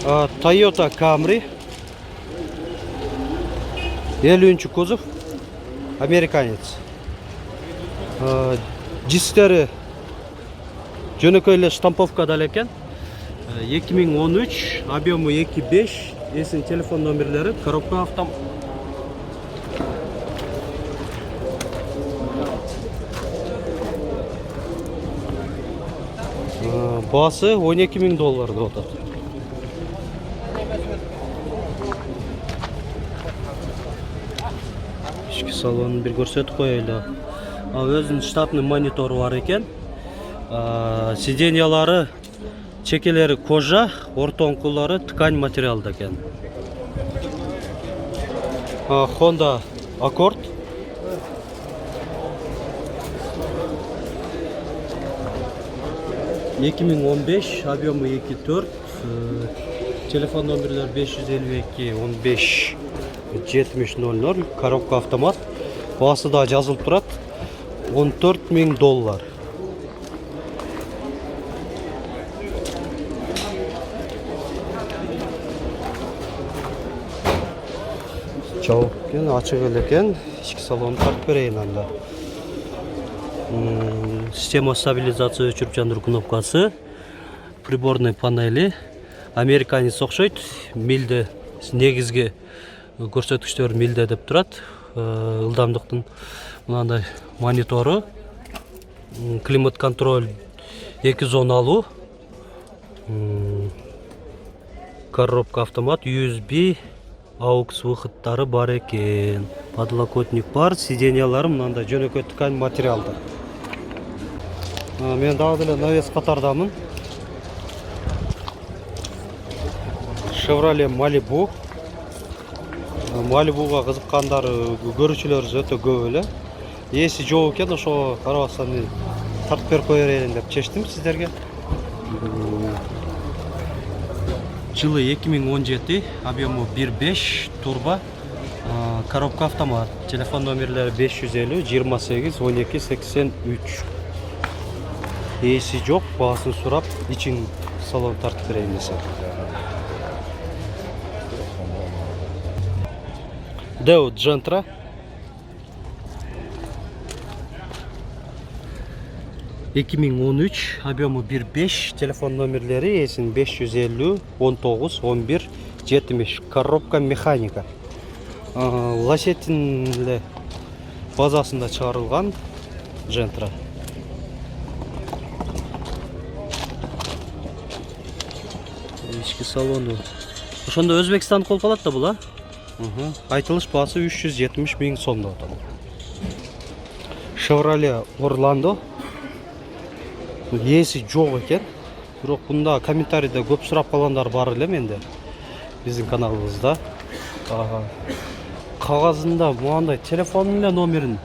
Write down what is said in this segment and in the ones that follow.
Toyota Camry 50 kuzov, amerikanец. Disklari жөнөкөйлө штамповкада экен. 2013, объему 2.5, есін телефон номерлері, коробка автом. Басы $12.000 отады. Ішкі салонын бір көрсетіп қойылды. Өзінің штатный мониторы бар екен. Сиденьялары, чекелері кожа, ортоңқылары ткань материалда екен. Honda Accord. (2015), объемы 2.4, телефон номерлер 552 15 7000, коробка автомат, басы да жазылып тұрады, $14.000. Чау, açık екен, ішкі салонын тартып берейін анда. Система стабилизация өчіріп жандыру кнопкасы, приборный панели, американец оқшайды, милде, негізге көрсеткіштер милде деп тұрады, ылдамдықтың мынандай мониторы, климат контроль 2 зона алу, коробка автомат, USB, AUX выходтары бар екен, подлокотник бар, сиденьялары мынандай жөнөкөй ткань материалдар. Мен дағдылы навес қатардамын. Chevrolet Malibu. Malibuға қызыққандар көрушілер өте көп эле. Есі жоқ екен, ошо карабастан тартып берип коерейин деп чечтим сиздерге. Жылы 2017, объему 1.5, турбо, коробка автомат, телефон номерлері 550 28 12 83. Есі жоқ, басын сұрап, için салон тартып берейін десе. Deo Gentra. (2013), объему 1.5, телефон номерлері есін 550 19 11 70, коробка механика. Ласетинлі базасында шығарылған Gentra. Ішкі салону. Ошонда Өзбекстан қол қалады да бұл, айтылыш басы $370.000 отады. Chevrolet Orlando. Есі жоқ екен. Бірақ бұнда комментарийде көп сұрап қалғандар бар еле менде. Біздің каналымызда. Қағазында мұндай телефонның номерін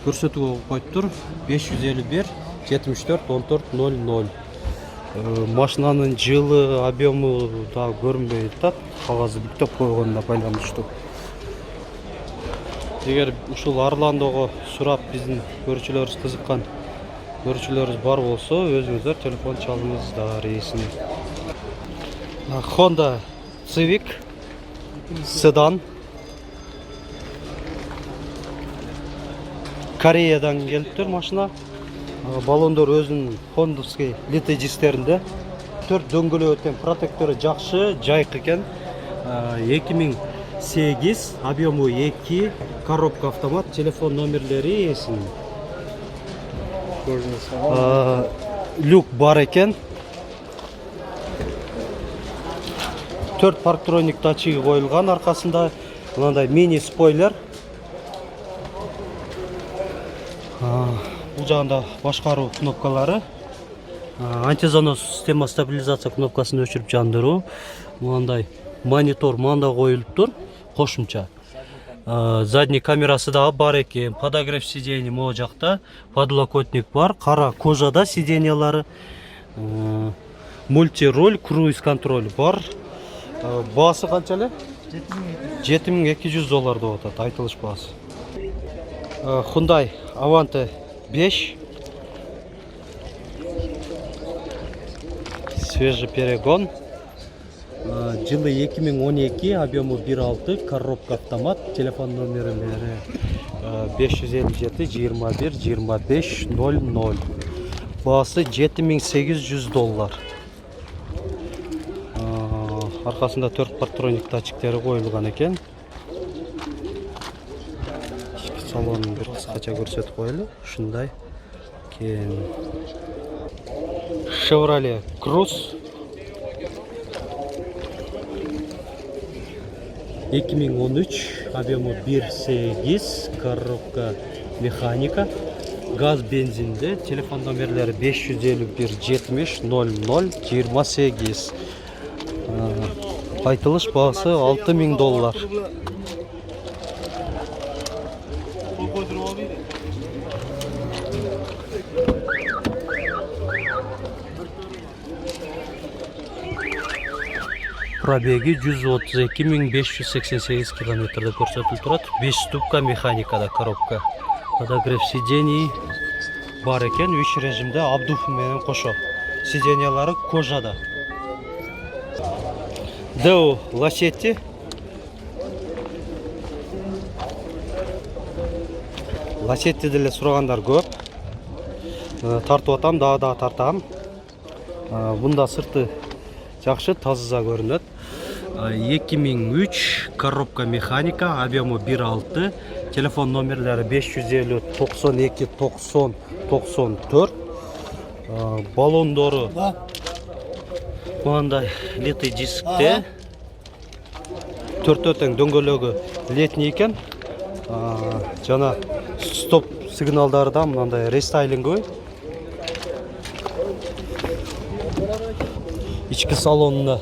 көрсетуге қойып тұр. 551 74 14 00. Машинаның жылы, объемы да көрінбей тұр. Қағазы бүктеп қойғанына байланышты. Егер ушул Орландоға сұрап біздің көрушілеріміз қызыққан көрушілеріңіз бар болса, өзіңіздер телефон çalыңыздар есін. Honda Civic sedan. Кореядан келіп тұр машина. Баллондар өзінің хондовский литый дистерінде. 4 дөңгөлөк өткен протекторы жақсы, жайық екен. 2008, объему 2, коробка автомат, телефон номерлері есін. Люк бар екен. 4 парктроник датчигі қойылған, арқасында мынандай мини спойлер. Бұл жағында башқару кнопкалары. Антизанос система стабилизация кнопкасын өшіріп жандыру. Мынандай монитор мында қойылып тұр, қошымша. Задний камерасы да бар екен, подогрев сиденье мо жақта, подлокотник бар, қара кожада сиденьялары, мультироль, круиз контроль бар. Басы қаншалы? $7200 деп атады, айтылыш басы. Hyundai Avante 5. Свежий перегон. Жылы 2012, объемы 1.6, коробка автомат, телефон номерлері 557-21-25-00. Бағасы $7800. Арқасында 4 патроник датчиктері қойылған екен. Ішкі салонын бір қысқаша көрсетіп қойылы. Шындай кен. Chevrolet Cruze 2013, объемы 1.8, коробка механика, газ бензинде, телефон номерлері 551-70-00-28. Айтылыш бағасы $6000. Пробеги 132 588 километрді көрсетіліп тұрады. 5 ступка механикада коробка. Подогрев сидений бар екен, 3 режимде обдувменен қошу. Сидениялары кожада. Deo Lacetti. Lacetti деле сұрағандар көп. Тартып атам, да тартам. Бұнда сырты жақшы, таза көрінеді. 2003, коробка механика, объемы 1.6, телефон номерлері 550-92-90-94. Балондоры мынандай литый дискте, 4 дөңгөлөгү летний екен. Жана стоп сигналдары да мынандай рестайлинговый. Içki salonunda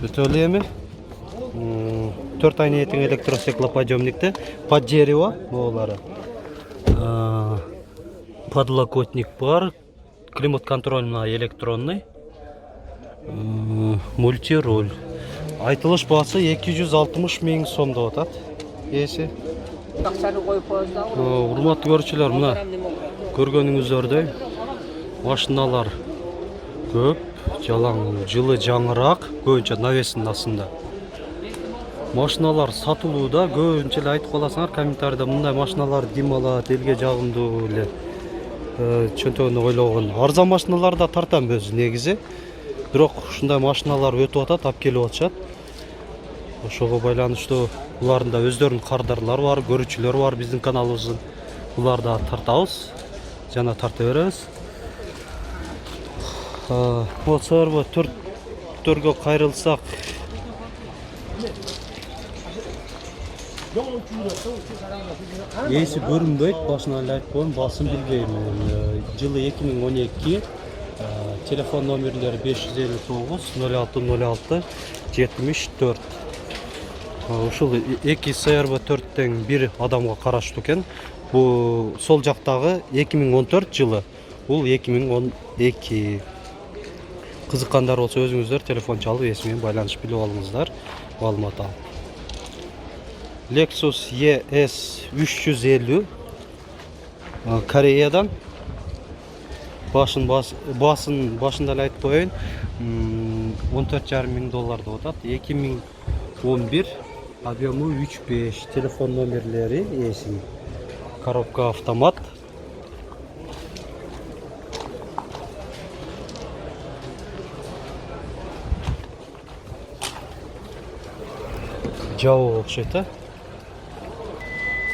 ötölemi 4 айнетин электростеклоподъемникте под дерево болары. Подлокотник бар, климат контроль на электронный, мультируль. Айтылыш бағасы 260 000 сом деп атат. Есі. Урматтуу көрүүчүлөр, мына көргөнүңүздөрдөй машиналар көп, жалаң, жылы жаңыраак, көбүнчө навестин астында. Машиналар сатылууда, көбүнчө эле айтып каласыңар комментарийде, мындай машиналар дем алат, элге жагымдуу эле. Чөнтөгүнө ойлогон арзан машиналар да тартам өзү негизи. Бирок ушундай машиналар өтүп атат, алып келип атышат. Ошого байланыштуу булардын да өздөрүнүн кардарлары бар, көрүүчүлөр бар биздин каналыбыздын. Буларды да тартабыз, жана тарта беребиз. Болсор төргө кайрылсак, эси көрүнбөйт, башына эле айтып коеюн, басым билбейм. Жылы 2012, телефон номерлери 559-06-06-74. Ушул 2 CRV4-тен бир адамга караштуу экен. Бул сол жактагы 2014 жылы, бул 2012. Кызыккандар болсо өзүңүздөр телефон чалып эси менен байланышып билип алыңыздар, маалымат алып. Lexus ES 350 Кореядан. Башында эле айтып коеюн, $14,5 000 деп атат. 2011, объемы 3.5, телефон номерлери эси. Коробка автомат. Жабы окшойт,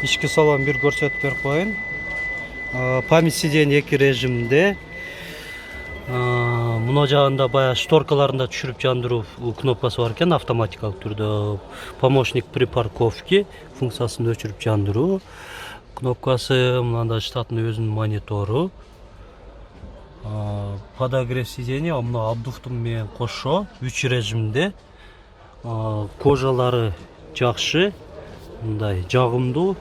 Ички салон бир көрсөтүп берип коеюн. Память сиденье 2 режимде. Мына жагында баягы шторкаларында түшүрүп жандыруу кнопкасы бар экен, автоматикалык түрдө. Помощник при парковке функциясын өчүрүп жандыруу кнопкасы, мындай штатный өзүнүн монитору. Подогрев сиденье, мына обдувтун менен кошо 3 режимде. Кожалары жакшы, мындай жагымдуу,